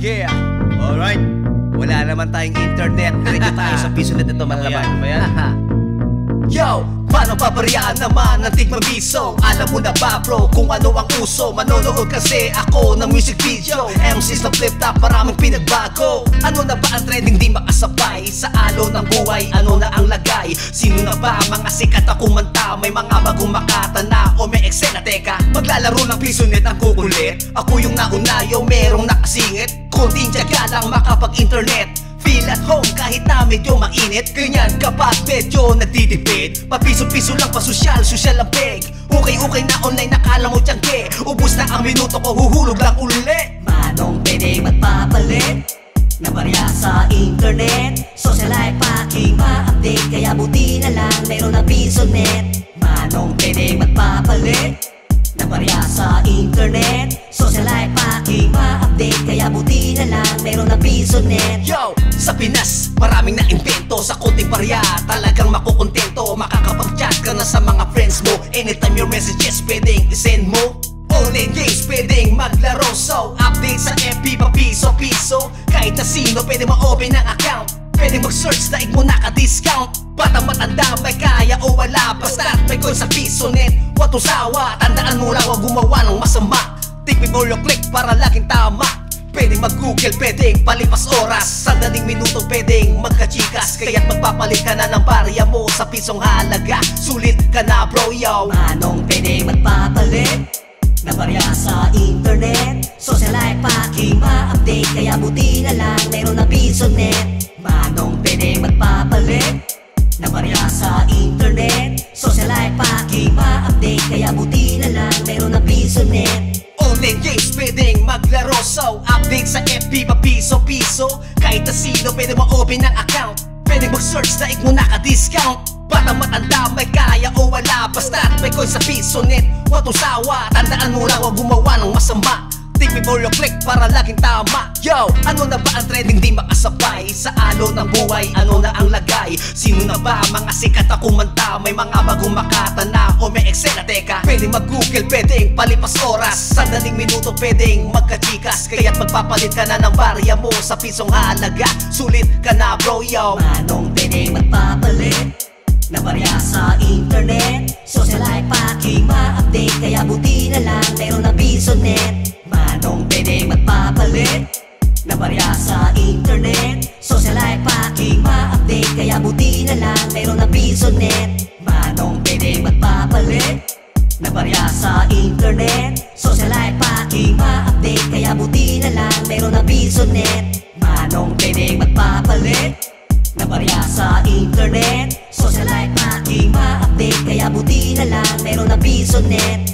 yeah. Alright. Wala naman tayong internet. Diretso tayo sa piso net ito, mga laman. Yo! Paano pabariyaan naman ng tigmabiso? Alam mo na ba bro kung ano ang uso? Manonood kasi ako ng music video. MCs na flip top, maraming pinagbago. Ano na ba ang trending di makasabay? Sa alo ng buhay, ano na ang lagay? Sino na ba mga sikat na kumanta? May mga bagong makata na o may eksena. Teka, maglalaro ng piso net ang kukulit. Ako yung nauna, yo merong nakasingit. Kunting tiyaga lang makapag-internet. Feel at home kahit na medyo mainit. Ganyan kapag medyo nagtitipid. Papiso-piso lang pasosyal, social ang peg. Okay na online, nakala mo tiyangge. Ubus na ang minuto ko, huhulog lang uli. Manong pwede magpapalit na barya sa internet. Social life aking ma-update, kaya buti na lang meron na piso net. Manong pwede magpapalit na barya sa internet. Social life aking ma-update, kaya buti na lang meron na piso net. Yo! Sa Pinas, maraming na-invento. Sa konting barya, talagang makukontento. Makakapag-chat ka na sa mga friends mo. Anytime your messages, pwedeng isend mo. Online games, pwedeng maglaro. So, update sa FB pa piso-piso. Kahit na sino, pwede ma-open ang account. Pwede mag-search, daig mo naka-discount. Batang matanda, may kaya o wala. Basta may coin sa piso net. Huwag tusawa, tandaan mo lang, huwag gumawa ng masama. Think before you click para laging tama. Pwedeng mag-google, pwedeng palipas oras. Sandaling minuto pwedeng magkachikas. Kaya't magpapalit ka na ng barya mo sa pisong halaga. Sulit ka na bro, yo. Manong pwede magpapalit na barya sa internet. Social life aking ma-update, kaya buti na lang meron na piso net. Manong pwede magpapalit na barya sa internet. Social life aking ma-update, kaya buti na lang meron na piso net. Online games, pwedeng maglaro. So, update sa FB pa piso-piso. Kahit na sino, pwede ma-open ang account. Pwede mag-search, daig mo naka-discount. Batang matanda, may kaya o wala. Basta't may coin sa piso net. Huwag tusawa, tandaan mo lang, huwag gumawa ng masama. Think before you click para laging tama. Yo, ano na ba ang trending di makasabay? Sa alo ng buhay, ano na ang lagay? Sino na ba mga sikat na kumanta? May mga bagong makata na o may eksena. Teka, pwede mag-google, pwedeng palipas oras. Sandaling minuto pwedeng magkachikas. Kaya't magpapalit ka na ng barya mo sa pisong halaga. Sulit ka na bro, yo. Manong pwede magpapalit na barya sa internet. Social life aking ma-update, kaya buti na lang meron na piso net. Manong pwede magpapalit na barya sa internet. Social life aking ma-update, kaya buti na lang meron na piso net. Manong pwede magpapalit na barya sa internet. Social life aking ma-update, kaya buti na lang meron na piso net. Manong pwede magpapalit na barya sa internet. Social life aking ma-update, kaya buti na lang meron na piso net.